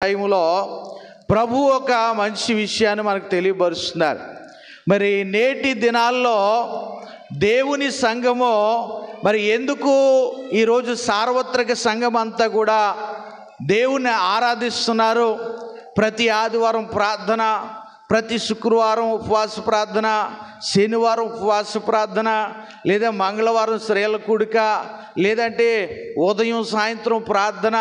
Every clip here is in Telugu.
టైంలో ప్రభు ఒక మంచి విషయాన్ని మనకు తెలియపరుస్తున్నారు. మరి నేటి దినాల్లో దేవుని సంఘము మరి ఎందుకు ఈరోజు సార్వత్రిక సంఘం అంతా కూడా దేవుణ్ణి ఆరాధిస్తున్నారు? ప్రతి ఆదివారం ప్రార్థన, ప్రతి శుక్రవారం ఉపవాస ప్రార్థన, శనివారం ఉపవాస ప్రార్థన, లేదా మంగళవారం స్త్రీల కూడిక, లేదంటే ఉదయం సాయంత్రం ప్రార్థన.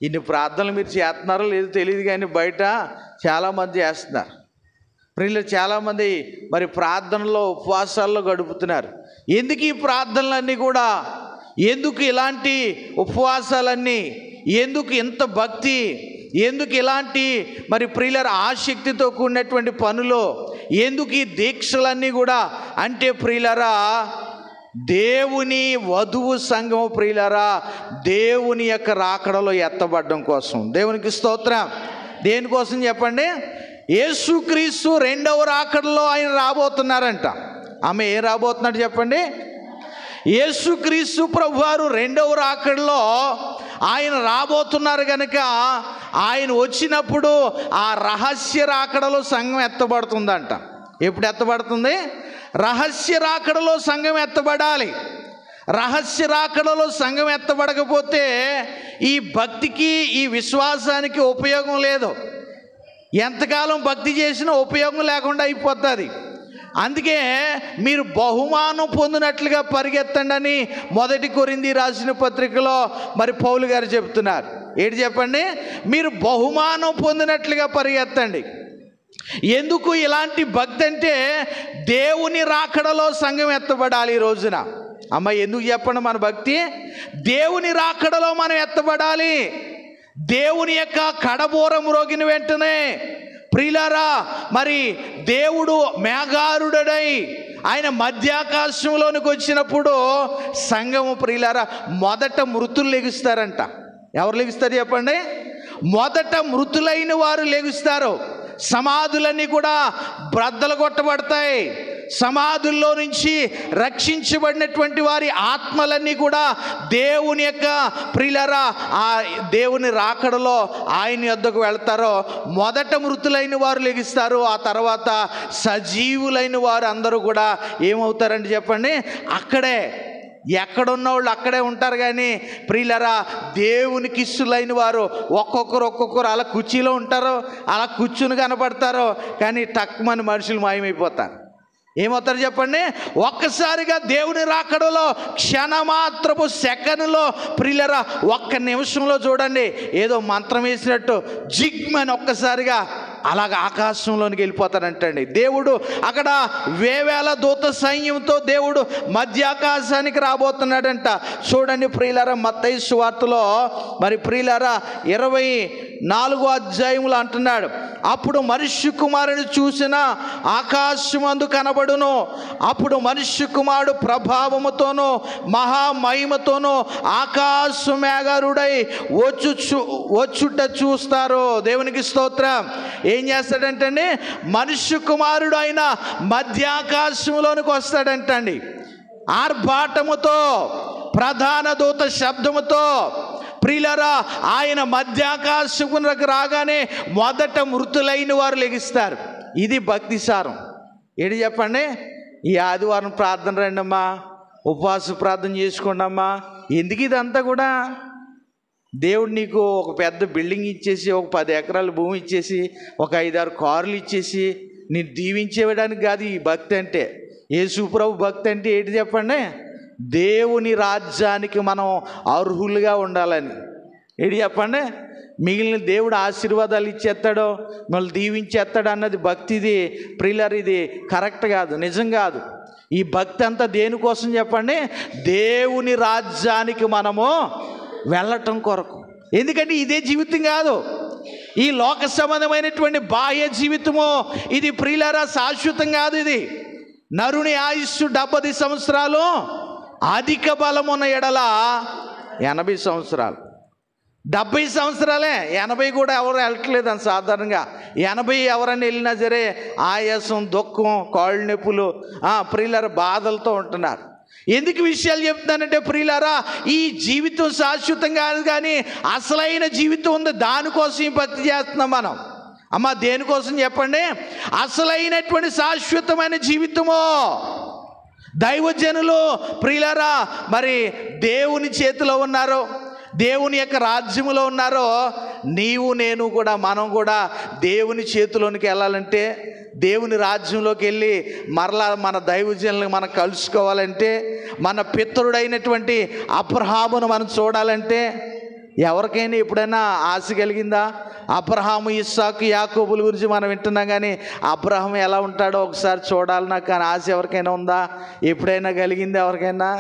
ఇన్ని ప్రార్థనలు మీరు చేస్తున్నారో లేదో తెలియదు, కానీ బయట చాలామంది చేస్తున్నారు. ప్రియులు చాలామంది మరి ప్రార్థనలో ఉపవాసాల్లో గడుపుతున్నారు. ఎందుకు ఈ ప్రార్థనలన్నీ కూడా, ఎందుకు ఇలాంటి ఉపవాసాలన్నీ, ఎందుకు ఇంత భక్తి, ఎందుకు ఇలాంటి మరి ప్రియులర ఆసక్తితో కూడినటువంటి పనులు, ఎందుకు ఈ దీక్షలన్నీ కూడా అంటే ప్రియులరా దేవుని వధువు సంఘము ప్రియులరా దేవుని యొక్క రాకడలో ఎత్తబడడం కోసం. దేవునికి స్తోత్రం. దేనికోసం చెప్పండి? యేసుక్రీస్తు రెండవ రాకడలో ఆయన రాబోతున్నారంట. ఆమె ఏం రాబోతున్నాడు చెప్పండి? యేసుక్రీస్తు ప్రభువారు రెండవ రాకడలో ఆయన రాబోతున్నారు కనుక ఆయన వచ్చినప్పుడు ఆ రహస్య రాకడలో సంఘం ఎత్తబడుతుందంట. ఎప్పుడు ఎత్తబడుతుంది? రహస్య రాకడలో సంఘం ఎత్తబడాలి. రహస్య రాకడలో సంఘం ఎత్తబడకపోతే ఈ భక్తికి, ఈ విశ్వాసానికి ఉపయోగం లేదు. ఎంతకాలం భక్తి చేసినా ఉపయోగం లేకుండా అయిపోతుంది. అందుకే మీరు బహుమానం పొందినట్లుగా పరిగెత్తండి అని 1 కొరింథీ రాసిన పత్రికలో మరి పౌలు గారు చెప్తున్నారు. ఏంటి చెప్పండి? మీరు బహుమానం పొందినట్లుగా పరిగెత్తండి. ఎందుకు ఇలాంటి భక్తి అంటే దేవుని రాకడలో సంఘం ఎత్తబడాలి ఈ రోజున. అమ్మ ఎందుకు చెప్పండి మన భక్తి? దేవుని రాకడలో మనం ఎత్తబడాలి. దేవుని యొక్క కడబోరం మ్రోగిన వెంటనే ప్రియులారా మరి దేవుడు మేఘారుడై ఆయన మధ్యాకాశంలోనికి వచ్చినప్పుడు సంఘము ప్రియులారా మొదట మృతులు లెగుస్తారంట. ఎవరు లెగుస్తారు చెప్పండి? మొదట మృతులైన వారు లెగుస్తారు. సమాధులన్నీ కూడా బ్రద్దలు కొట్టబడతాయి. సమాధుల్లో నుంచి రక్షించబడినటువంటి వారి ఆత్మలన్నీ కూడా దేవుని యొక్క ప్రియులరా ఆ దేవుని రాకడలో ఆయన యొద్దకు వెళ్తారో మొదట మృతులైన వారు లెగిస్తారు. ఆ తర్వాత సజీవులైన వారు అందరూ కూడా ఏమవుతారండి చెప్పండి? అక్కడే ఎక్కడున్న వాళ్ళు అక్కడే ఉంటారు. కానీ ప్రియులరా దేవునికి ఇష్టలైన వారు ఒక్కొక్కరు అలా కుర్చీలో ఉంటారు, అలా కూర్చుని కనపడతారు. కానీ టక్మని మనుషులు మాయమైపోతారు. ఏమవుతారు చెప్పండి? ఒక్కసారిగా దేవుని రాకడలో క్షణమాత్రపు సెకనులో ప్రియులరా ఒక్క నిమిషంలో చూడండి ఏదో మంత్రం వేసినట్టు జిగ్మని ఒక్కసారిగా అలాగ ఆకాశంలోనికి వెళ్ళిపోతారంటండి. దేవుడు అక్కడ వేవేల దూత సైన్యంతో దేవుడు మధ్యాకాశానికి రాబోతున్నాడంట. చూడండి ప్రియులారా మత్తయి సువార్తలో మరి ప్రియులారా 24వ అధ్యాయంలో అంటున్నాడు, అప్పుడు మనుష్య కుమారుని చూసిన ఆకాశమందు కనబడును. అప్పుడు మనుష్య కుమారుడు ప్రభావముతోనూ మహామహిమతోనూ ఆకాశ మేఘారుడై వచ్చుట చూస్తారు. దేవునికి స్తోత్రం. ఏం చేస్తాడంటండి? మనుష్య కుమారుడు అయిన మధ్యాకాశంలోనికి వస్తాడంటండి. ఆర్భాటముతో, ప్రధాన దూత శబ్దముతో ప్రియులరా ఆయన మధ్యాకాశమునకు రాగానే మొదట మృతులైన వారు లెగిస్తారు. ఇది భక్తి సారం. ఏంటి చెప్పండి? ఈ ఆదివారం ప్రార్థన రండమ్మా, ఉపవాస ప్రార్థన చేసుకోండి అమ్మా. ఎందుకు ఇదంతా కూడా? దేవుడు నీకు ఒక పెద్ద బిల్డింగ్ ఇచ్చేసి, ఒక 10 ఎకరాల భూమి ఇచ్చేసి, ఒక 5-6 కార్లు ఇచ్చేసి నేను దీవించేయడానికి కాదు ఈ భక్తి అంటే. యేసు ప్రభు భక్తి అంటే ఏంటి చెప్పండి? దేవుని రాజ్యానికి మనం అర్హులుగా ఉండాలని. ఏంటి చెప్పండి? మిగిలిన దేవుడు ఆశీర్వాదాలు ఇచ్చేస్తాడో మళ్ళీ దీవించేస్తాడు అన్నది భక్తి. ఇది ప్రియులర్, ఇది కరెక్ట్ కాదు, నిజం కాదు. ఈ భక్తి అంతా దేనికోసం చెప్పండి? దేవుని రాజ్యానికి మనము వెళ్ళటం కొరకు. ఎందుకంటే ఇదే జీవితం కాదు, ఈ లోక సంబంధమైనటువంటి బాహ్య జీవితము ఇది ప్రియులారా శాశ్వతం కాదు. ఇది నరుని ఆయుస్సు 70 సంవత్సరాలు, అధిక బలమున్న ఎడల 80 సంవత్సరాలు. 70 సంవత్సరాలే, 80 కూడా ఎవరు వెళ్ళట్లేదు అని సాధారణంగా. 80 ఎవరైనా వెళ్ళినా సరే ఆయాసం, దుఃఖం, కాళ్ళు నొప్పులు, ప్రియులర బాధలతో ఉంటున్నారు. ఎందుకు విషయాలు చెప్తున్నానంటే ప్రియులారా, ఈ జీవితం శాశ్వతం కాదు, కానీ అసలైన జీవితం ఉంది, దానికోసం ఈ భక్తి చేస్తున్నాం మనం. అమ్మ దేనికోసం చెప్పండి? అసలైనటువంటి శాశ్వతమైన జీవితము. దైవజనులు ప్రియులారా మరి దేవుని చేతిలో ఉన్నారు, దేవుని యొక్క రాజ్యములో ఉన్నారో, నీవు నేను కూడా మనం కూడా దేవుని చేతిలోనికి వెళ్ళాలంటే, దేవుని రాజ్యంలోకి వెళ్ళి మరలా మన దైవజనులను మనం కలుసుకోవాలంటే, మన పితరుడైనటువంటి అబ్రహామును మనం చూడాలంటే, ఎవరికైనా ఎప్పుడైనా ఆశ కలిగిందా? అబ్రహాము, ఇస్సాకు, యాకోబుల గురించి మనం వింటున్నాం, కానీ అబ్రహాం ఎలా ఉంటాడో ఒకసారి చూడాలి నాకు కానీ ఆశ ఎవరికైనా ఉందా? ఎప్పుడైనా కలిగింది ఎవరికైనా?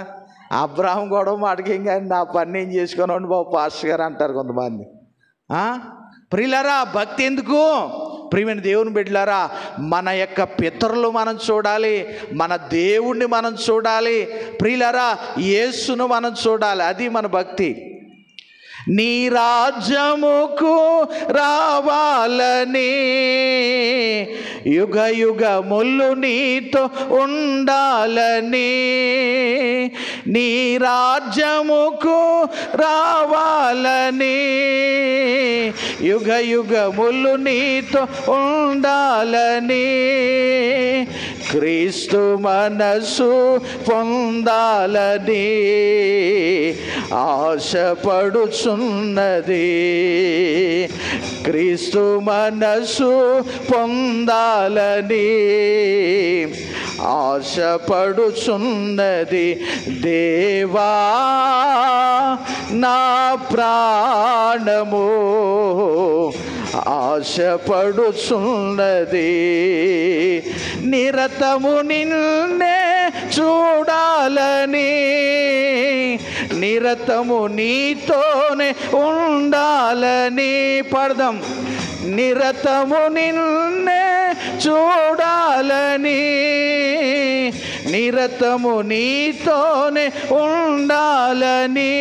అబ్రహాం గొడవ మాటకేం కానీ నా పని నేను చేసుకోనండి బాబు పాస్టర్ గారు అంటారు కొంతమంది. ప్రియులారా, భక్తి ఎందుకు? ప్రియమైన దేవుని బిడ్డలారా, మన యొక్క పితరులు మనం చూడాలి, మన దేవుణ్ణి మనం చూడాలి, ప్రియులారా యేసును మనం చూడాలి. అది మన భక్తి. నీ రాజ్యముకు రావాలని యుగ యుగములు నీతో ఉండాలని, నీ రాజ్యముకు రావాలని యుగ యుగములు నీతో ఉండాలని, క్రీస్తు మనసు పొందాలని ఆశపడుచున్నది, క్రీస్తు మనసు పొందాలని ఆశపడుచున్నది. దేవా నా ప్రాణము ఆశపడుచున్నది, నిరతము నిన్నే చూడాలని, నిరతము నీతోనే ఉండాలని. పడదాం. నిరతము నిన్నే చూడాలని, నిరతము నీతోనే ఉండాలని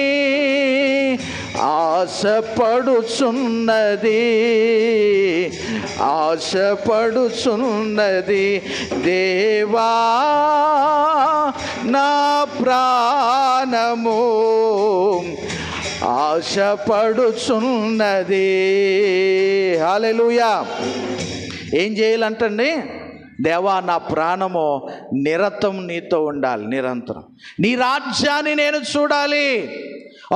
ఆశపడుచున్నది, ఆశపడుచున్నది. దేవా నా ప్రాణము ఆశపడుచున్నది. హల్లెలూయా. ఏం చేయాలంటండి? దేవా నా ప్రాణము నిరతం నీతో ఉండాలి, నిరంతరం నీ రాజ్యాన్ని నేను చూడాలి,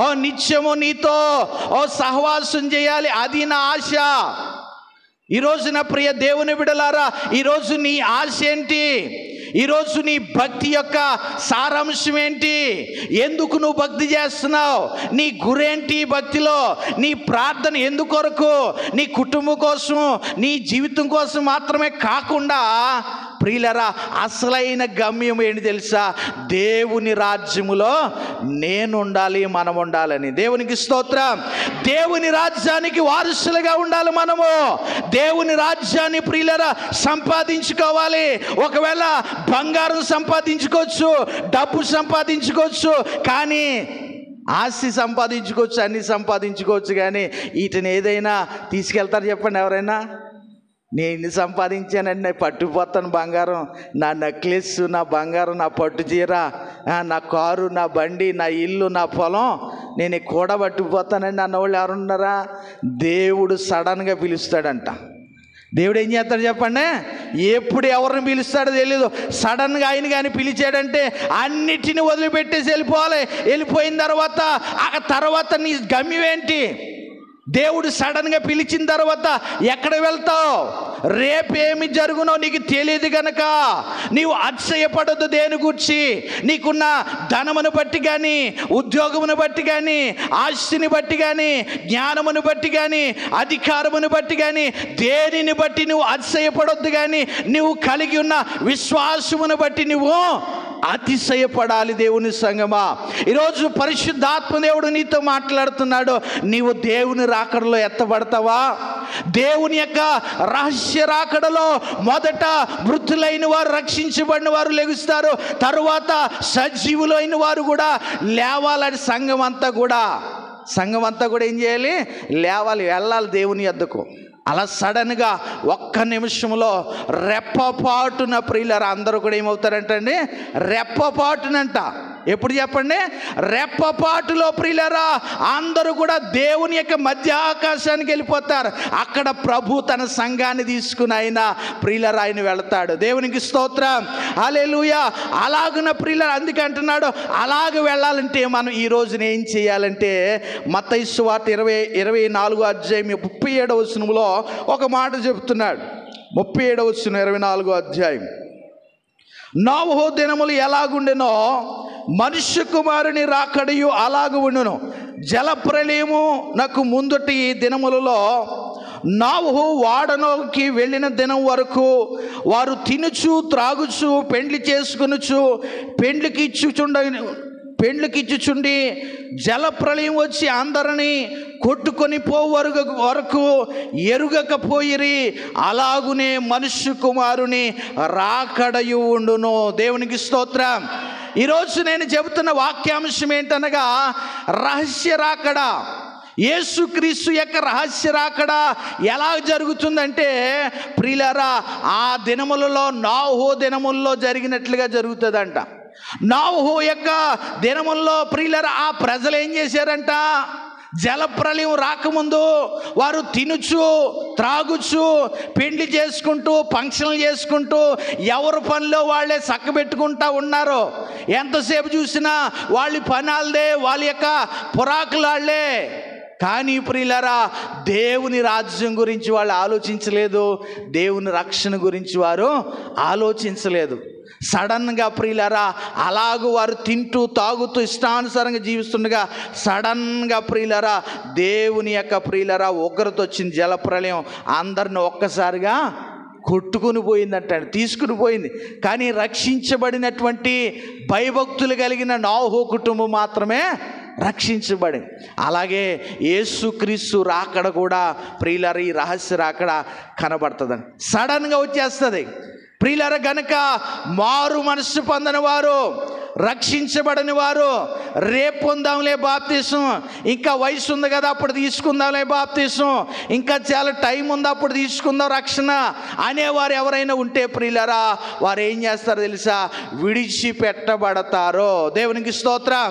ఓ నిత్యము నీతో ఓ సహవాసం చేయాలి, అది నా ఆశ. ఈరోజు నా ప్రియ దేవుని బిడ్డలారా, ఈరోజు నీ ఆశ ఏంటి? ఈరోజు నీ భక్తి యొక్క సారాంశం ఏంటి? ఎందుకు నువ్వు భక్తి చేస్తున్నావు? నీ గురేంటి భక్తిలో? నీ ప్రార్థన ఎందుకొరకు? నీ కుటుంబం కోసం, నీ జీవితం కోసం మాత్రమే కాకుండా ప్రియులరా, అసలైన గమ్యం ఏంటి తెలుసా? దేవుని రాజ్యములో నేను ఉండాలి, మనం ఉండాలని. దేవునికి స్తోత్రం. దేవుని రాజ్యానికి వారసులుగా ఉండాలి మనము. దేవుని రాజ్యాన్ని ప్రియులరా సంపాదించుకోవాలి. ఒకవేళ బంగారం సంపాదించుకోవచ్చు, డబ్బు సంపాదించుకోవచ్చు, కానీ ఆస్తి సంపాదించుకోవచ్చు, అన్ని సంపాదించుకోవచ్చు, కానీ వీటిని ఏదైనా తీసుకెళ్తారు చెప్పండి ఎవరైనా? నేను ఇన్ని సంపాదించానండి, నేను పట్టుకుపోతాను బంగారం, నా నెక్లెస్, నా బంగారం, నా పట్టు చీర, నా కారు, నా బండి, నా ఇల్లు, నా పొలం నేను కూడా పట్టుకుపోతానండి అన్నవాళ్ళు ఎవరున్నారా? దేవుడు సడన్గా పిలుస్తాడంట. దేవుడు ఏం చేస్తాడు చెప్పండి? ఎప్పుడు ఎవరిని పిలుస్తాడో తెలియదు. సడన్గా ఆయన కానీ పిలిచాడంటే అన్నిటిని వదిలిపెట్టేసి వెళ్ళిపోవాలి. వెళ్ళిపోయిన తర్వాత నీ గమ్యం ఏంటి? దేవుడు సడన్గా పిలిచిన తర్వాత ఎక్కడ వెళ్తావు? రేపేమి జరుగునో నీకు తెలియదు గనక నీవు అతిశయపడద్దు. దేని గురించి? నీకున్న ధనమును బట్టి కానీ, ఉద్యోగమును బట్టి కానీ, ఆస్తిని బట్టి కానీ, జ్ఞానమును బట్టి కానీ, అధికారమును బట్టి కానీ, దేనిని బట్టి నువ్వు అతిశయపడొద్దు. కానీ నువ్వు కలిగి ఉన్న విశ్వాసమును బట్టి నువ్వు అతిశయపడాలి. దేవుని సంగమా, ఈరోజు పరిశుద్ధాత్మ దేవుడు నీతో మాట్లాడుతున్నాడు. నీవు దేవుని రాకడలో ఎత్తబడతావా? దేవుని యొక్క రహస్య రాకడలో మొదట మృతులైన వారు, రక్షించబడిన వారు లెగుస్తారు. తరువాత సజీవులైన వారు కూడా లేవాలని సంఘం అంతా కూడా సంఘం అంతా కూడా ఏం చేయాలి? లేవాలి, వెళ్ళాలి దేవుని యొద్దకు. అలా సడన్గా ఒక్క నిమిషంలో రెప్పపాటున ప్రియులారా అందరూ కూడా ఏమవుతారంటండి? రెప్పపాటునంట. ఎప్పుడు చెప్పండి? రెప్పపాటులో ప్రియులారా అందరూ కూడా దేవుని యొక్క మధ్య ఆకాశానికి వెళ్ళిపోతారు. అక్కడ ప్రభు తన సంఘాన్ని తీసుకుని ప్రియులారా ఆయన వెళతాడు. దేవునికి స్తోత్రం, హల్లెలూయా. అలాగున ప్రియులారా అందుకే అంటున్నాడు, అలాగ వెళ్ళాలంటే మనం ఈ రోజున ఏం చేయాలంటే మత్తయి సువార్త 24వ అధ్యాయం 37వ వచనంలో ఒక మాట చెప్తున్నాడు. 37వ వచనం 24వ అధ్యాయం. నోవహు దినములు ఎలాగుండెనో మనుష్య కుమారుని రాకడయు అలాగు ఉండును. జలప్రళయము నాకు ముందుటి దినములలో నోవహు ఓడలోకి వెళ్ళిన దినం వరకు వారు తినుచు త్రాగుచు పెండ్లి చేసుకొనుచు పెండ్లికిచ్చుచుండి జలప్రళయం వచ్చి అందరినీ కొట్టుకొని వరకు ఎరుగకపోయిరి. అలాగునే మనుష్య కుమారుని రాకడయు ఉండును. దేవునికి స్తోత్రం. ఈరోజు నేను చెబుతున్న వాక్యాంశం ఏంటనగా రహస్య రాకడ. యేసుక్రీస్తు యొక్క రహస్య రాకడ ఎలా జరుగుతుందంటే ప్రియులారా ఆ దినములలో నోవహు దినముల్లో జరిగినట్లుగా జరుగుతుందంట. నోవహు యొక్క దినముల్లో ప్రియులారా ఆ ప్రజలు ఏం చేశారంట? జలప్రళయం రాకముందు వారు తినుచు త్రాగుచు పెండ్లి చేసుకుంటూ ఫంక్షన్లు చేసుకుంటూ ఎవరి పనిలో వాళ్ళే చక్కబెట్టుకుంటూ ఉన్నారు. ఎంతసేపు చూసినా వాళ్ళ పనాలదే, వాళ్ళ యొక్క పురాకులాళ్లే. కానీ ప్రియులారా దేవుని రాజ్యం గురించి వాళ్ళు ఆలోచించలేదు, దేవుని రక్షణ గురించి వారు ఆలోచించలేదు. సడన్గా ప్రియులారా అలాగూ వారు తింటూ తాగుతూ ఇష్టానుసారంగా జీవిస్తుండగా సడన్గా ప్రియులారా దేవుని యొక్క ప్రియులారా ఉగ్రత వచ్చింది. జలప్రళయం అందరిని ఒక్కసారిగా కొట్టుకుని పోయిందంట, తీసుకుని పోయింది. కానీ రక్షించబడినటువంటి భయభక్తులు కలిగిన నోవహు కుటుంబం మాత్రమే రక్షించబడింది. అలాగే యేసుక్రీస్తు రాకడ కూడా ప్రియులారా ఈ రహస్య రాకడ కనబడుతుందని సడన్గా వచ్చేస్తుంది. ప్రియులారా గనక మారు మనస్సు పొందని వారు, రక్షించబడని వారు రేపు పొందాంలే బాప్తీసం, ఇంకా వయసు ఉంది కదా అప్పుడు తీసుకుందాంలే బాప్తీసం, ఇంకా చాలా టైం ఉంది అప్పుడు తీసుకుందాం రక్షణ అనేవారు ఎవరైనా ఉంటే ప్రియులారా వారు ఏం చేస్తారో తెలుసా? విడిచిపెట్టబడతారో. దేవునికి స్తోత్రం.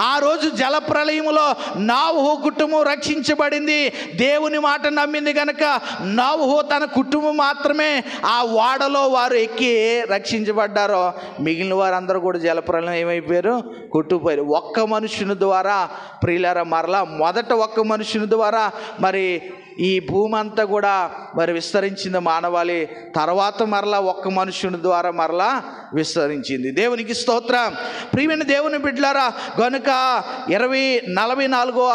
ఆ రోజు జలప్రళయములో నోవహు కుటుంబం రక్షించబడింది. దేవుని మాట నమ్మింది కనుక నోవహు తన కుటుంబం మాత్రమే ఆ ఓడలో వారు ఎక్కి రక్షించబడ్డారో. మిగిలిన వారందరూ కూడా జలప్రళయం ఏమైపోయారు? కొట్టుకుపోయారు. ఒక్క మనుషుని ద్వారా ప్రియులారా మరలా మొదట ఒక్క మనుషుని ద్వారా మరి ఈ భూమి అంతా కూడా మరి విస్తరించింది మానవాళి. తర్వాత మరలా ఒక్క మనుషుని ద్వారా మరలా విస్తరించింది. దేవునికి స్తోత్రం. ప్రియమైన దేవుని బిడ్డలారా గనుక 44వ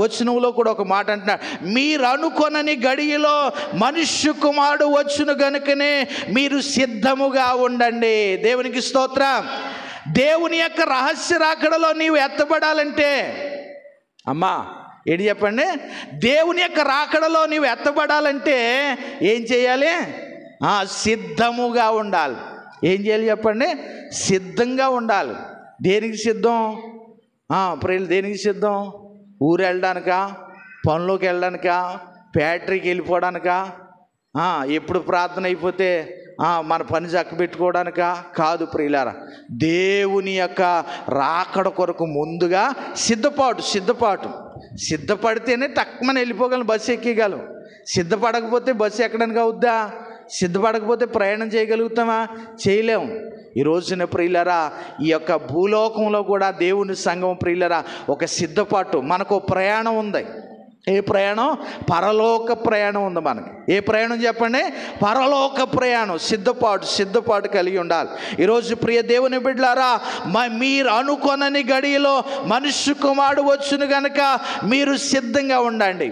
వచనంలో కూడా ఒక మాట అంటున్నాడు, మీరు అనుకొనని గడియలో మనుష్య కుమారుడు వచ్చును గనుకనే మీరు సిద్ధముగా ఉండండి. దేవునికి స్తోత్రం. దేవుని యొక్క రహస్య రాకడలో నీవు ఎత్తబడాలంటే అమ్మా ఏంటి చెప్పండి? దేవుని యొక్క రాకడలో నీవు ఎత్తబడాలంటే ఏం చేయాలి? సిద్ధముగా ఉండాలి. ఏం చేయాలి చెప్పండి? సిద్ధంగా ఉండాలి. దేనికి సిద్ధం? ప్రియులు దేనికి సిద్ధం? ఊరు వెళ్ళడానికా? పనులోకి వెళ్ళడానికా? ఫ్యాక్టరీకి వెళ్ళిపోవడానికా? ఎప్పుడు ప్రార్థన అయిపోతే మన పని చక్కబెట్టుకోవడానికా? కాదు ప్రియులారా, దేవుని యొక్క రాకడ కొరకు ముందుగా సిద్ధపడితేనే టక్మని వెళ్ళిపోగలం, బస్సు ఎక్కగలం. సిద్ధపడకపోతే బస్సు ఎక్కడానికి అవుద్దా? సిద్ధపడకపోతే ప్రయాణం చేయగలుగుతామా? చేయలేము. ఈ రోజున ప్రియులారా ఈ యొక్క భూలోకంలో కూడా దేవుని సంఘం ప్రియులారా ఒక సిద్ధపాటు, మనకు ప్రయాణం ఉంది. ఏ ప్రయాణం? పరలోక ప్రయాణం ఉంది మనకి. ఏ ప్రయాణం చెప్పండి? పరలోక ప్రయాణం. సిద్ధపాటు కలిగి ఉండాలి. ఈరోజు ప్రియ దేవుని బిడ్డలారా మీరు అనుకొనని గడియలో మనుష్య కుమారుడు వచ్చును గనక మీరు సిద్ధంగా ఉండండి.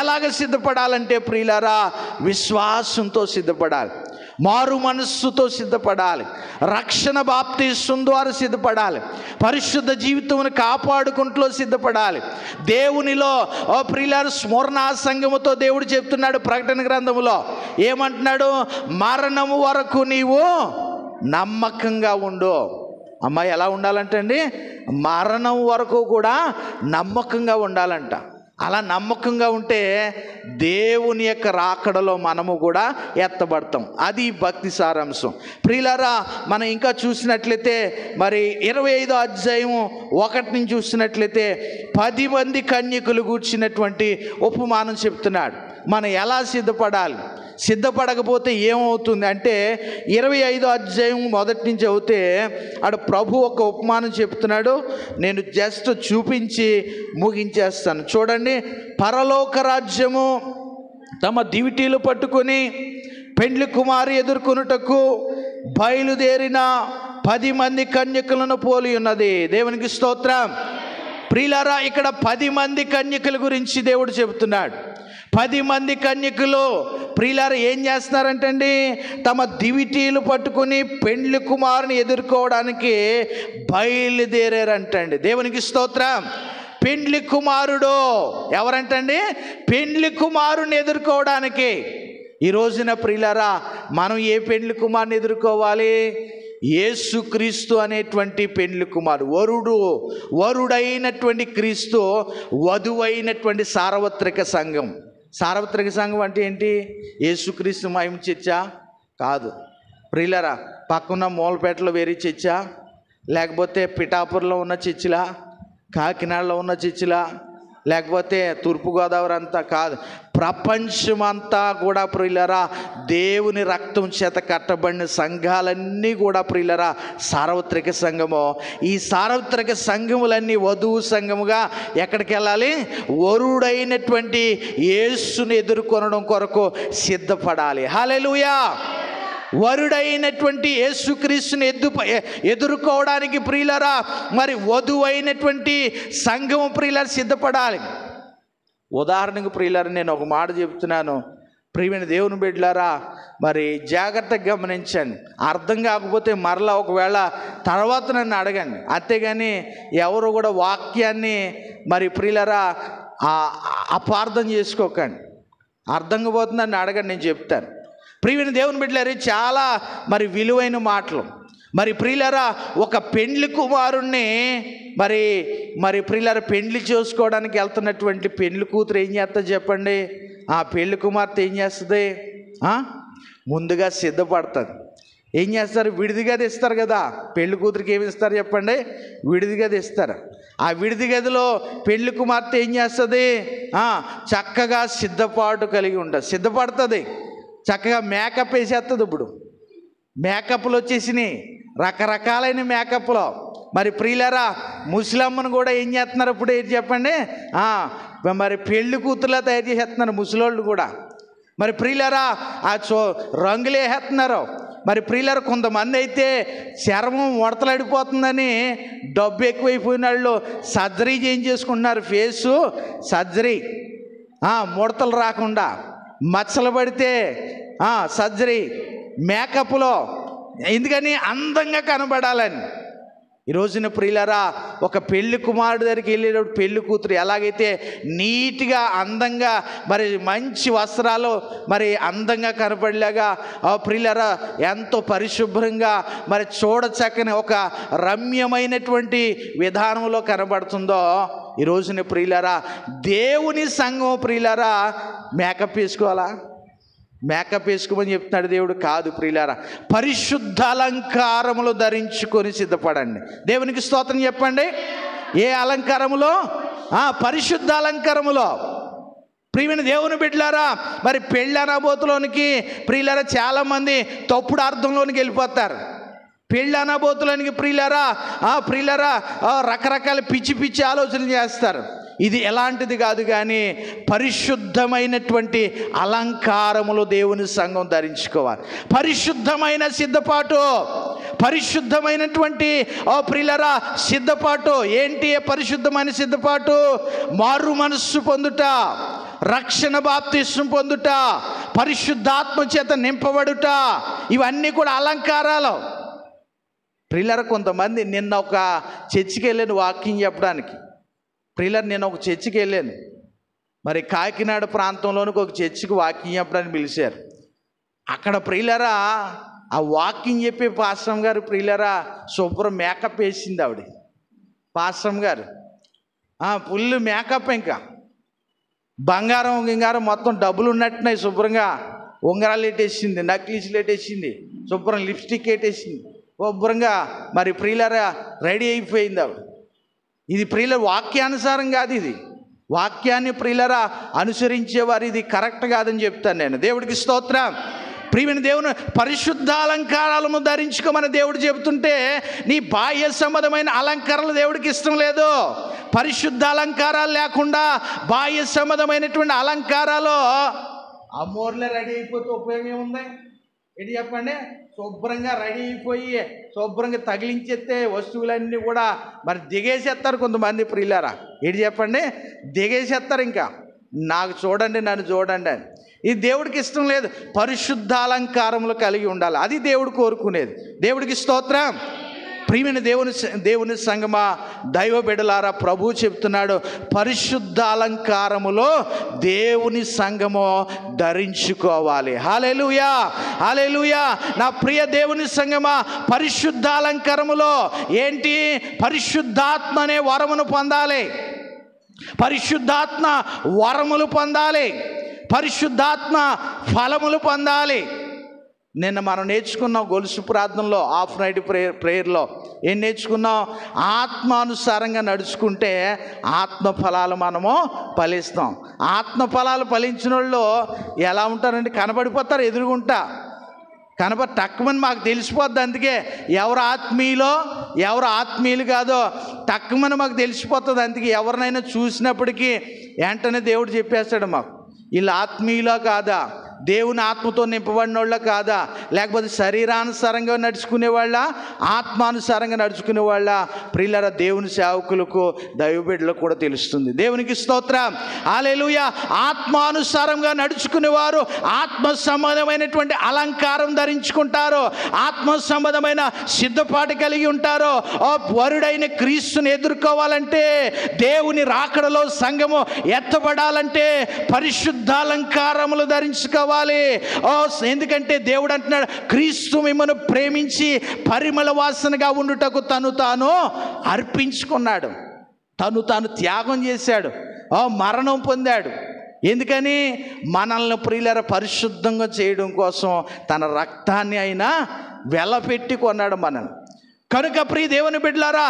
ఎలాగ సిద్ధపడాలంటే ప్రియులారా విశ్వాసంతో సిద్ధపడాలి, మారు మనస్సుతో సిద్ధపడాలి, రక్షణ బాప్తీసం ద్వారా సిద్ధపడాలి, పరిశుద్ధ జీవితమును కాపాడుకుంటూ సిద్ధపడాలి. దేవునిలో ప్రియులారా స్మరణ సంఘముతో దేవుడు చెప్తున్నాడు ప్రకటన గ్రంథములో. ఏమంటున్నాడు? మరణము వరకు నీవు నమ్మకంగా ఉండు. అమ్మాయి ఎలా ఉండాలంటే అండి, మరణం వరకు కూడా నమ్మకంగా ఉండాలంట. అలా నమ్మకంగా ఉంటే దేవుని యొక్క రాకడలో మనము కూడా ఎత్తబడతాం. అది భక్తి సారాంశం. ప్రియులారా, మనం ఇంకా చూసినట్లయితే మరి 25వ అధ్యాయం 1 నుంచి చూసినట్లయితే 10 మంది కన్యకులు కూర్చున్నటువంటి ఉపమానం చెప్తున్నాడు. మనం ఎలా సిద్ధపడాలి, సిద్ధపడకపోతే ఏమవుతుంది అంటే 25వ అధ్యాయం 1 నుంచి చదివితే అక్కడ ప్రభు ఒక ఉపమానం చెప్తున్నాడు. నేను జస్ట్ చూపించి ముగించేస్తాను. చూడండి, పరలోక రాజ్యము తమ దివిటీలు పట్టుకొని పెండ్లి కుమారి ఎదుర్కొనుటకు బయలుదేరిన 10 మంది కన్యకులను పోలి ఉన్నది. దేవునికి స్తోత్రం. ప్రియులారా, ఇక్కడ 10 మంది కన్యకుల గురించి దేవుడు చెబుతున్నాడు. 10 మంది కన్యకులు ప్రియులారా ఏం చేస్తున్నారంటండి, తమ దివిటీలు పట్టుకుని పెండ్లి కుమారుని ఎదుర్కోవడానికి బయలుదేరారంటండి. దేవునికి స్తోత్రం. పెండ్లి కుమారుడు ఎవరంటండి, పెండ్లి కుమారుని ఎదుర్కోవడానికి. ఈ రోజున ప్రియులారా మనం ఏ పెండ్లి కుమారుని ఎదుర్కోవాలి? యేసుక్రీస్తు అనేటువంటి పెండ్లి కుమారుడు, వరుడైనటువంటి క్రీస్తు, వధువైనటువంటి సార్వత్రిక సంఘం. సార్వత్రిక సంఘం అంటే ఏంటి? యేసుక్రీస్తు మహిమ చర్చా కాదు ప్రియులారా. పక్కన మూలపేటలో వేరే చర్చా, లేకపోతే పిఠాపురంలో ఉన్న చర్చిలా, కాకినాడలో ఉన్న చర్చిలా, లేకపోతే తూర్పుగోదావరి అంతా కాదు. ప్రపంచమంతా కూడా ప్రియులారా దేవుని రక్తం చేత కట్టబడిన సంఘాలన్నీ కూడా ప్రియులారా సార్వత్రిక సంఘము. ఈ సార్వత్రిక సంఘములన్నీ వధువు సంఘముగా ఎక్కడికి వెళ్ళాలి? వరుడైనటువంటి యేసుని ఎదుర్కొనడం కొరకు సిద్ధపడాలి. హల్లెలూయా. వరుడైనటువంటి యేసుక్రీస్తుని ఎదుర్కోవడానికి ప్రియులారా మరి వధువైనటువంటి సంఘము ప్రియులారా సిద్ధపడాలి. ఉదాహరణకు ప్రియులారా నేను ఒక మాట చెప్తున్నాను. ప్రియమైన దేవుని బిడ్డలారా, మరి జాగ్రత్తగా గమనించండి. అర్థం కాకపోతే మరలా ఒకవేళ తర్వాత నన్ను అడగండి. అంతేగాని ఎవరు కూడా వాక్యాన్ని మరి ప్రియులారా అపార్థం చేసుకోకండి. అర్థం కాకపోతే నన్ను అడగండి, నేను చెప్తాను. ప్రియమైన దేవుని బిడ్డలారా, చాలా మరి విలువైన మాటలు. మరి ప్రియులారా ఒక పెండ్లి కుమారుణ్ణి మరి ప్రియులారా పెండ్లి చేసుకోవడానికి వెళ్తున్నటువంటి పెండ్లి కూతురు ఏం చేస్తుంది చెప్పండి? ఆ పెళ్లి కుమార్తె ఏం చేస్తుంది? ముందుగా సిద్ధపడుతుంది. ఏం చేస్తారు? విడిది గది ఇస్తారు కదా. పెళ్లి కూతురికి ఏమి ఇస్తారు చెప్పండి? విడిది గది ఇస్తారు. ఆ విడిది గదిలో పెళ్లి కుమార్తె ఏం చేస్తుంది? చక్కగా సిద్ధపాటు కలిగి ఉంటుంది, సిద్ధపడుతుంది. చక్కగా మేకప్ వేసేస్తుంది. ఇప్పుడు మేకప్లు వచ్చేసినాయి, రకరకాలైన మేకప్లో. మరి ప్రియులారా ముసలమ్మను కూడా ఏం చేస్తున్నారు ఇప్పుడు? ఏంటి చెప్పండి? మరి పెళ్లి కూతురులా తయారు చేసేస్తున్నారు ముసలోళ్ళు కూడా. మరి ప్రియులారా రంగులు వేసేస్తున్నారు. మరి ప్రియులారా కొంతమంది అయితే చర్మం ముడతలడిపోతుందని డబ్బు ఎక్కువైపోయిన వాళ్ళు సర్జరీ చేయించేసుకుంటున్నారు. ఫేసు సర్జరీ, ముడతలు రాకుండా, మచ్చలు పడితే సర్జరీ, మేకప్లో. ఎందుకని? అందంగా కనబడాలని. ఈ రోజున ప్రియులారా ఒక పెళ్లి కుమారుడు దగ్గరికి వెళ్ళేటప్పుడు పెళ్లి కూతురు ఎలాగైతే నీట్గా అందంగా మరి మంచి వస్త్రాలు మరి అందంగా కనపడేలాగా ప్రియులారా ఎంతో పరిశుభ్రంగా మరి చూడచక్కని ఒక రమ్యమైనటువంటి విధానంలో కనబడుతుందో, ఈ రోజున ప్రియులారా దేవుని సంఘం ప్రియులారా మేకప్ వేసుకోవాలా? మేకప్ వేసుకోమని చెప్తున్నాడు దేవుడు. కాదు ప్రియులారా, పరిశుద్ధ అలంకారములు ధరించుకొని సిద్ధపడండి. దేవునికి స్తోత్రం చెప్పండి. ఏ అలంకారములో? పరిశుద్ధ అలంకారములో. ప్రియమైన దేవుని బిడ్డలారా మరి పెళ్ళి అనబోతులోనికి ప్రియులారా చాలామంది తప్పుడు అర్థంలోనికి వెళ్ళిపోతారు. పెళ్ళి అనబోతులోనికి ప్రియులారా రకరకాల పిచ్చి పిచ్చి ఆలోచనలు చేస్తారు. ఇది ఎలాంటిది కాదు, కానీ పరిశుద్ధమైనటువంటి అలంకారములు దేవుని సంఘం ధరించుకోవాలి. పరిశుద్ధమైన సిద్ధపాటు, పరిశుద్ధమైనటువంటి ప్రియులారా సిద్ధపాటు. ఏంటి పరిశుద్ధమైన సిద్ధపాటు? మారు మనస్సు పొందుట, రక్షణ బాప్తిస్మం పొందుట, పరిశుద్ధాత్మ చేత నింపబడుట, ఇవన్నీ కూడా అలంకారాలు. ప్రియులారా కొంతమంది, నిన్న ఒక చర్చికి వెళ్ళాను వాకింగ్ చెప్పడానికి. ప్రియులారా నేను ఒక చర్చికి వెళ్ళాను. మరి కాకినాడ ప్రాంతంలోనికి ఒక చర్చికి వాకింగ్ చెప్పడానికి పిలిచారు. అక్కడ ప్రియులారా ఆ వాకింగ్ చెప్పే పాస్టమ్ గారు ప్రియులరా శుభ్రం మేకప్ వేసింది ఆవిడ. పాస్టమ్ గారు ఫుల్ మేకప్, ఇంకా బంగారం గింగారం మొత్తం డబ్బులు ఉన్నట్టున్నాయి. శుభ్రంగా ఉంగరాలు పెట్టేసింది, నక్లీస్లు పెట్టేసింది, శుభ్రం లిప్స్టిక్ పెట్టేసింది, శుభ్రంగా మరి ప్రియులరా రెడీ అయిపోయింది ఆవిడ. ఇది ప్రియుల వాక్యానుసారం కాదు, ఇది వాక్యాన్ని ప్రియులరా అనుసరించేవారు ఇది కరెక్ట్ కాదని చెప్తాను నేను. దేవుడికి స్తోత్రం. ప్రియమైన దేవుని పరిశుద్ధ అలంకారాలను ధరించుకోమని దేవుడు చెబుతుంటే నీ బాహ్య సంబంధమైన అలంకారాలు దేవుడికి ఇష్టం లేదు. పరిశుద్ధ అలంకారాలు లేకుండా బాహ్య సంబంధమైనటువంటి అలంకారాలు అమ్మోర్లే రెడీ అయిపోతే ఉపయోగం ఏముంది? ఏంటి చెప్పండి? శుభ్రంగా రెడీ అయిపోయి శుభ్రంగా తగిలించేస్తే వస్తువులన్నీ కూడా మరి దిగేసేస్తారు కొంతమంది ప్రియులారా. ఏంటి చెప్పండి? దిగేసేస్తారు. ఇంకా నాకు చూడండి, నన్ను చూడండి అని. ఇది దేవుడికి ఇష్టం లేదు. పరిశుద్ధ అలంకారములు కలిగి ఉండాలి, అది దేవుడు కోరుకునేది. దేవుడికి స్తోత్రం. ప్రియమైన దేవుని సంగమా, దైవ బిడ్డలారా, ప్రభువు చెప్తున్నాడు పరిశుద్ధ అలంకారములో దేవుని సంగము ధరించుకోవాలి. హల్లెలూయా, హల్లెలూయా. నా ప్రియ దేవుని సంగమా, పరిశుద్ధ అలంకారములో ఏంటి? పరిశుద్ధాత్మ అనే వరమును పొందాలి. పరిశుద్ధాత్మ వరములు పొందాలి, పరిశుద్ధాత్మ ఫలములు పొందాలి. నిన్న మనం నేర్చుకున్నాం గొలుసు ప్రార్థనలో, హాఫ్ నైట్ ప్రేయర్లో ఏం నేర్చుకున్నాం? ఆత్మానుసారంగా నడుచుకుంటే ఆత్మ ఫలాలు మనము ఫలిస్తాం. ఆత్మ ఫలాలు ఫలించిన వాళ్ళు ఎలా ఉంటారండి? కనబడిపోతారు, ఎదురుగుంటా టక్కుమని మాకు తెలిసిపోద్ది. అందుకే ఎవరు ఆత్మీయులో ఎవరు ఆత్మీయులు కాదో టక్కుమని మాకు తెలిసిపోతుంది. అందుకే ఎవరినైనా చూసినప్పటికీ వెంటనే దేవుడు చెప్పేస్తాడు మాకు, వీళ్ళు ఆత్మీయులో కాదా, దేవుని ఆత్మతో నింపబడిన వాళ్ళ కాదా, లేకపోతే శరీరానుసారంగా నడుచుకునే వాళ్ళ, ఆత్మానుసారంగా నడుచుకునే వాళ్ళ. ప్రియులారా, దేవుని సేవకులకు దైవ బిడ్డలకు కూడా తెలుస్తుంది. దేవునికి స్తోత్రం. హల్లెలూయా. ఆత్మానుసారంగా నడుచుకునేవారు ఆత్మ సంబంధమైనటువంటి అలంకారం ధరించుకుంటారు, ఆత్మ సంబంధమైన సిద్ధపాటు కలిగి ఉంటారు. వరుడైన క్రీస్తుని ఎదుర్కోవాలంటే, దేవుని రాకడలో సంఘము ఎత్తబడాలంటే పరిశుద్ధ అలంకారములు ధరించుకోవాలి. ఎందుకంటే దేవుడు అంటున్నాడు, క్రీస్తు మిమ్మల్ని ప్రేమించి పరిమళ వాసనగా ఉండుటకు తను తాను అర్పించుకున్నాడు, తను తాను త్యాగం చేశాడు, మరణం పొందాడు. ఎందుకని? మనల్ని ప్రియులారా పరిశుద్ధంగా చేయడం కోసం తన రక్తాన్ని అయినా వెలపెట్టి కొన్నాడు మనల్ని. కనుక ప్రియ దేవుని బిడ్డలారా,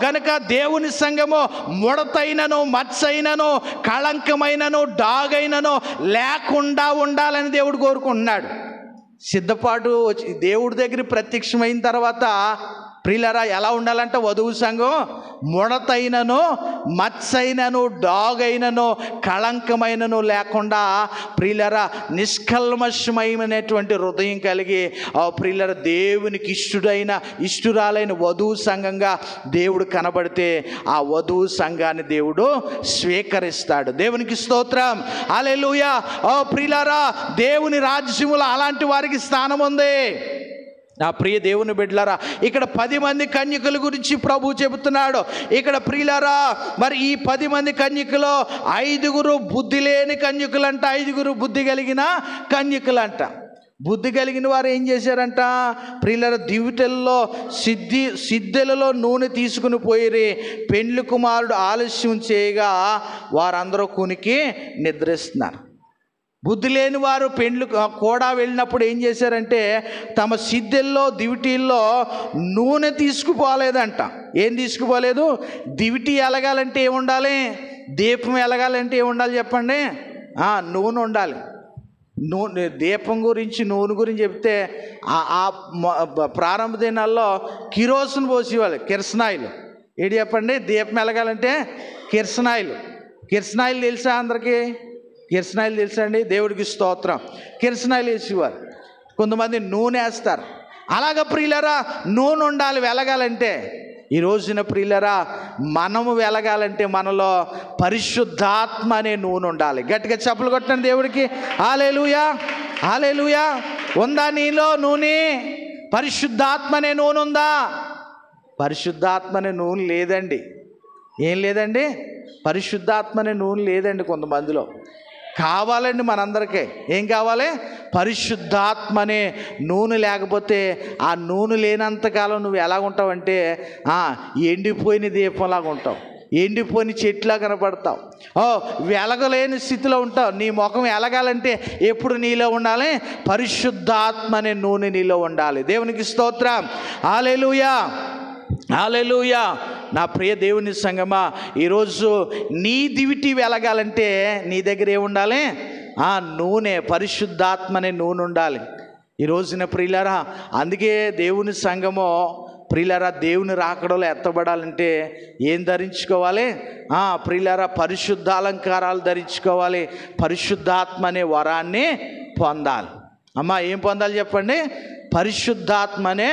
గనుక దేవుని సంఘము ముడతైనను, మచ్చైనను, కళంకమైనను, డాగైనను లేకుండా ఉండాలని దేవుడు కోరుకుంటున్నాడు. సిద్ధపాటు దేవుడి దగ్గర ప్రత్యక్షమైన తర్వాత ప్రియులారా ఎలా ఉండాలంటే, వధువు సంఘం ముడతైనను, మచ్చైనను, డాగైనను, కళంకమైనను లేకుండా ప్రియులారా నిష్కల్మషమైనటువంటి హృదయం కలిగి ప్రియులారా దేవునికి ఇష్టురాలైన వధువు సంఘంగా దేవుడు కనబడితే ఆ వధువు సంఘాన్ని దేవుడు స్వీకరిస్తాడు. దేవునికి స్తోత్రం. హల్లెలూయా. ప్రియులారా, దేవుని రాజ్యములో అలాంటి వారికి స్థానం ఉంది. నా ప్రియ దేవుని బిడ్డలారా, ఇక్కడ 10 మంది కన్యకల గురించి ప్రభు చెబుతున్నాడు. ఇక్కడ ప్రియులారా, మరి ఈ 10 మంది కన్యకలో 5 బుద్ధి లేని కన్యకులంట, 5 బుద్ధి కలిగిన కన్యకులంట. బుద్ధి కలిగిన వారు ఏం చేశారంట? ప్రియులారా, దివిటల్లో సిద్ధెలలో నూనె తీసుకుని పోయిరి. పెండ్లి కుమారుడు ఆలస్యం చేయగా వారందరూ కునికి నిద్రిస్తున్నారు. బుద్ధి లేని వారు పెండ్లు కూడా వెళ్ళినప్పుడు ఏం చేశారంటే, తమ సిద్ధెల్లో దివిటీల్లో నూనె తీసుకుపోలేదంట. ఏం తీసుకుపోలేదు? దివిటి ఎలగాలంటే ఏముండాలి? దీపం ఎలగాలంటే ఏముండాలి చెప్పండి? నూనె ఉండాలి. నూనె, దీపం గురించి, నూనె గురించి చెప్తే ఆ ప్రారంభ దినాల్లో కిరోసిన్ పోసేవాళ్ళు, కిరసనాయిలు. ఏంటి చెప్పండి? దీపం ఎలగాలంటే కిరసనాయిలు. కిరసనాయిలు తెలుసా అందరికీ? కిరసనాయిలు తెలుసా అండి? దేవుడికి స్తోత్రం. కిరసనాయిలు వేసేవారు. కొంతమంది నూనె వేస్తారు. అలాగ ప్రియులరా, నూనె ఉండాలి వెలగాలంటే. ఈ రోజున ప్రియులరా, మనము వెలగాలంటే మనలో పరిశుద్ధాత్మ అనే నూనె ఉండాలి. గట్టిగా చప్పలు కొట్టండి దేవుడికి. హల్లెలూయా, హల్లెలూయా. ఉందా నీలో నూనె? పరిశుద్ధాత్మ అనే నూనె ఉందా? పరిశుద్ధాత్మ అనే నూనె లేదండి. ఏం లేదండి? పరిశుద్ధాత్మ అనే నూనె లేదండి కొంతమందిలో. కావాలండి మనందరికీ. ఏం కావాలి? పరిశుద్ధాత్మ అనే నూనె. లేకపోతే ఆ నూనె లేనంతకాలం నువ్వు ఎలా ఉంటావంటే ఎండిపోయిన దీపంలాగా ఉంటావు, ఎండిపోయిన చెట్లా కనపడతావు, వెలగలేని స్థితిలో ఉంటావు. నీ ముఖం ఎలగాలంటే ఎప్పుడు నీలో ఉండాలి? పరిశుద్ధాత్మ అనే నూనె నీలో ఉండాలి. దేవునికి స్తోత్రం. హల్లెలూయా, హల్లెలూయా. నా ప్రియ దేవుని సంగమా, ఈరోజు నీ దివిటి వెలగాలంటే నీ దగ్గర ఏముండాలి? నూనె, పరిశుద్ధాత్మ అనే నూనె ఉండాలి. ఈ రోజున ప్రియులారా, అందుకే దేవుని సంగమో ప్రియులారా, దేవుని రాకడలో ఎత్తబడాలంటే ఏం ధరించుకోవాలి? ప్రియులారా, పరిశుద్ధ అలంకారాలు ధరించుకోవాలి. పరిశుద్ధాత్మ అనే వరాన్ని పొందాలి. అమ్మా, ఏం పొందాలి చెప్పండి? పరిశుద్ధాత్మ అనే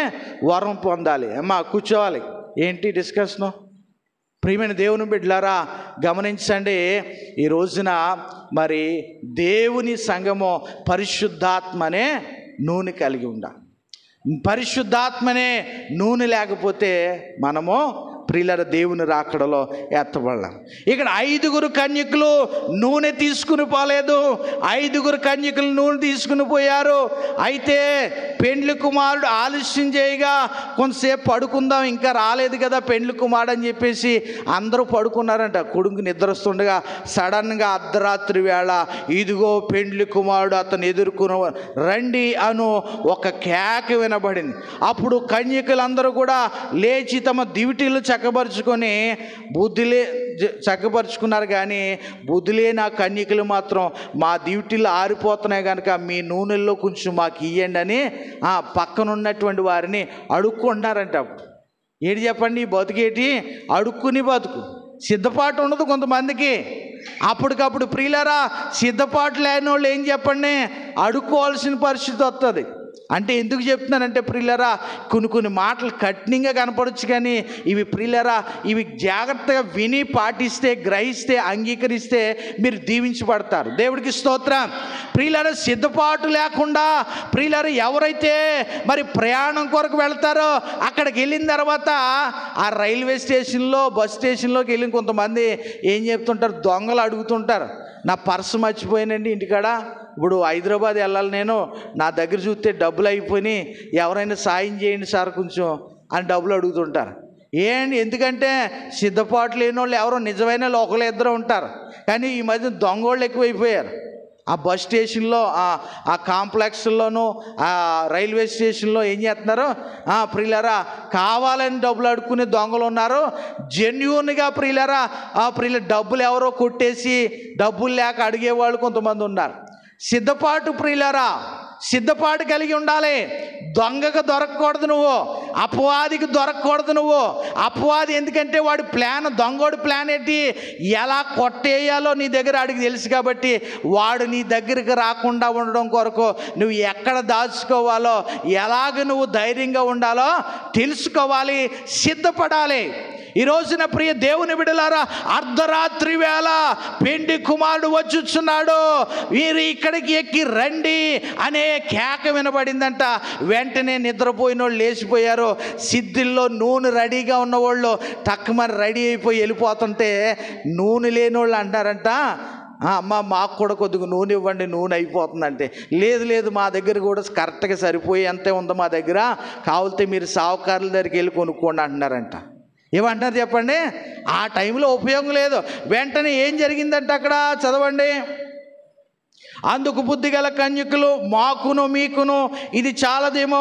వరం పొందాలి. అమ్మా, కూర్చోవాలి. ఏంటి డిస్కషను? ప్రియమైన దేవుని బిడ్డలారా, గమనించండి. ఈ రోజున మరి దేవుని సంఘము పరిశుద్ధాత్మనే నూనె కలిగి ఉండాలి. పరిశుద్ధాత్మనే నూనె లేకపోతే మనము ప్రియులారా దేవుని రాకడలో ఎత్తబడలేం. ఇక్కడ 5 కన్యకులు నూనె తీసుకుని పోలేదు, 5 కన్యకులు నూనె తీసుకుని పోయారు. అయితే పెండ్లి కుమారుడు ఆలస్యం చేయగా కొంతసేపు పడుకుందాం, ఇంకా రాలేదు కదా పెండ్లి కుమారుడు అని చెప్పేసి అందరూ పడుకున్నారంట. కొడుకు నిద్ర వస్తుండగా సడన్గా అర్ధరాత్రి వేళ ఇదిగో పెండ్లి కుమారుడు అతను ఎదుర్కొన్న రండి అను ఒక కేక వినబడింది. అప్పుడు కన్యకులందరూ కూడా లేచి తమ దివిటీలు చక్కపరుచుకొని చక్కపరుచుకున్నారు. కానీ బుద్ధి లేని ఆ కన్యకులు మాత్రం మా దివిటీలు ఆరిపోతున్నాయి కనుక మీ నూనెల్లో కొంచెం మాకు ఇయ్యండి అని పక్కన ఉన్నటువంటి వారిని అడుక్కుంటున్నారంట. ఏంటి చెప్పండి? ఈ బతుకేటి? అడుక్కుని బతుకు. సిద్ధపాటు ఉండదు కొంతమందికి. అప్పటికప్పుడు ప్రియులారా, సిద్ధపాటు లేని వాళ్ళు ఏం చెప్పండి? అడుక్కోవాల్సిన పరిస్థితి వస్తుంది. అంటే ఎందుకు చెప్తున్నానంటే ప్రియులారా, కొన్ని మాటలు కఠినంగా కనపడవచ్చు, కానీ ఇవి ప్రియులారా, ఇవి జాగ్రత్తగా విని పాటిస్తే, గ్రహిస్తే, అంగీకరిస్తే మీరు దీవించబడతారు. దేవుడికి స్తోత్రం. ప్రియులారా, సిద్ధపాటు లేకుండా ప్రియులారా ఎవరైతే మరి ప్రయాణం కొరకు వెళ్తారో అక్కడికి వెళ్ళిన తర్వాత ఆ రైల్వే స్టేషన్లో, బస్ స్టేషన్లోకి వెళ్ళిన కొంతమంది ఏం చెప్తుంటారు? దొంగలు అడుగుతుంటారు, నా పర్సు మర్చిపోయానండి ఇంటికాడ, ఇప్పుడు హైదరాబాద్ వెళ్ళాలి నేను, నా దగ్గర చూస్తే డబ్బులు అయిపోయినాయి, ఎవరైనా సాయం చేయండి సార్ కొంచెం అని డబ్బులు అడుగుతుంటారు. ఎందుకంటే సిద్ధపాటు లేని వాళ్ళు ఎవరో నిజమైన ఒకళ్ళు ఇద్దరు ఉంటారు, కానీ ఈ మధ్య దొంగోళ్ళు ఎక్కువైపోయారు. ఆ బస్ స్టేషన్లో, ఆ కాంప్లెక్స్లోనూ, ఆ రైల్వే స్టేషన్లో ఏం చేస్తున్నారు? ప్రియులారా, కావాలని డబ్బులు అడుక్కునే దొంగలు ఉన్నారు. జెన్యూన్గా ప్రియులారా, డబ్బులు ఎవరో కొట్టేసి డబ్బులు లేక అడిగేవాళ్ళు కొంతమంది ఉన్నారు. సిద్ధపాటు ప్రియులారా, సిద్ధపాటు కలిగి ఉండాలి. దొంగకు దొరకకూడదు నువ్వు, అపవాదికి దొరకకూడదు నువ్వు. అపవాది ఎందుకంటే వాడి ప్లాన్, దొంగోడి ప్లాన్ ఏంటి? ఎలా కొట్టేయాలో నీ దగ్గర అడిగి తెలుసు కాబట్టి వాడు నీ దగ్గరికి రాకుండా ఉండడం కొరకు నువ్వు ఎక్కడ దాచుకోవాలో, ఎలాగ నువ్వు ధైర్యంగా ఉండాలో తెలుసుకోవాలి, సిద్ధపడాలి. ఈ రోజున ప్రియ దేవుని బిడ్డలారా, అర్ధరాత్రి వేళ పెండి కుమారుడు వచ్చుచున్నాడు, మీరు ఇక్కడికి ఎక్కి రండి అనే కేక వినబడిందంట. వెంటనే నిద్రపోయిన వాళ్ళు లేచిపోయారు. సిద్ధిల్లో నూనె రెడీగా ఉన్నవాళ్ళు టక్కుమని రెడీ అయిపోయి వెళ్ళిపోతుంటే నూనె లేని వాళ్ళు అంటారంట, అమ్మ మాకు కూడా కొద్దిగా నూనె ఇవ్వండి, నూనె అయిపోతుందంటే, లేదు మా దగ్గర కూడా కరెక్ట్గా సరిపోయి అంతే ఉంది మా దగ్గర, కావాలితే మీరు సావుకారుల దగ్గరికి వెళ్ళి కొనుక్కోండి అంటున్నారంట. ఏమంటారు చెప్పండి? ఆ టైంలో ఉపయోగం లేదు. వెంటనే ఏం జరిగిందంటే అక్కడ చదవండి. అందుకు బుద్ధిగల కన్యకులు మాకును మీకును ఇది చాలదేమో,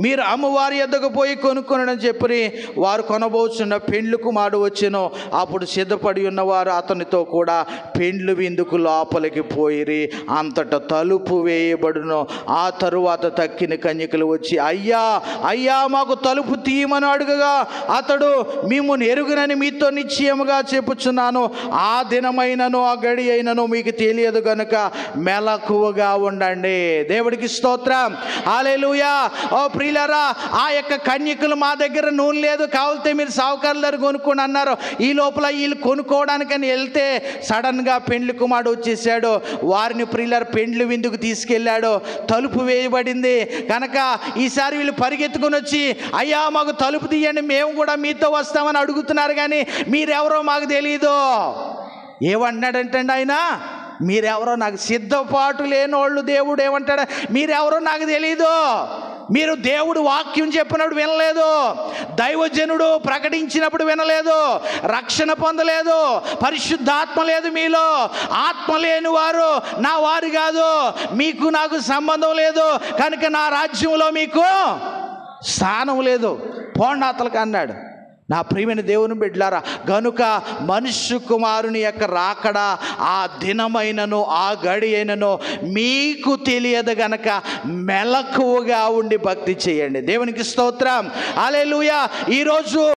మీరు అమ్మవారి యొద్దకు పోయి కొనుక్కొనని చెప్పి వారు కొనబోచున్న పెండ్లి కుమారుడు వచ్చెను. అప్పుడు సిద్ధపడి ఉన్నవారు అతనితో కూడా పెండ్లి విందుకు లోపలికి పోయిరి. అంతటా తలుపు వేయబడును. ఆ తరువాత తక్కిన కన్యకులు వచ్చి అయ్యా అయ్యా మాకు తలుపు తీయమని అడుగగా అతడు మిమ్మును ఎరుగునని మీతో నిశ్చయముగా చెప్పుచున్నాను, ఆ దినమైనను ఆ గడి అయినను మీకు తెలియదు గనుక మెలకువగా ఉండండి. దేవుడికి స్తోత్రం. హల్లెలూయా. ఓ ప్రియులారా, ఆ యొక్క కన్యకులు మా దగ్గర నూనె లేదు, కావాలితే మీరు సావుకారుల దగ్గర కొనుక్కోండి అన్నారు. ఈ లోపల వీళ్ళు కొనుక్కోవడానికని వెళ్తే సడన్గా పెండ్లి కుమారుడు వచ్చేసాడు. వారిని ప్రియులారా పెండ్లి విందుకు తీసుకెళ్ళాడు. తలుపు వేయబడింది కనుక ఈసారి వీళ్ళు పరిగెత్తుకొని వచ్చి అయ్యా మాకు తలుపు తీయండి, మేము కూడా మీతో వస్తామని అడుగుతున్నారు, కానీ మీరెవరో మాకు తెలియదు. ఏమన్నాడంటండి ఆయన? మీరెవరో నాకు సిద్ధపాటు లేనోళ్ళు దేవుడు ఏమంటాడు, మీరెవరో నాకు తెలీదు. మీరు దేవుడు వాక్యం చెప్పినప్పుడు వినలేదు, దైవజనుడు ప్రకటించినప్పుడు వినలేదు, రక్షణ పొందలేదు, పరిశుద్ధాత్మ లేదు మీలో. ఆత్మ లేని వారు నా వారు కాదు, మీకు నాకు సంబంధం లేదు, కనుక నా రాజ్యంలో మీకు స్థానం లేదు, పోండాతలకు అన్నాడు. నా ప్రియమైన దేవుని బిడ్డలారా, గనుక మనుష్య కుమారుని యొక్క రాకడ ఆ దినమైనను ఆ గడి అయినను మీకు తెలియదు గనక మెలకువగా ఉండి భక్తి చేయండి. దేవునికి స్తోత్రం. హల్లెలూయా. ఈరోజు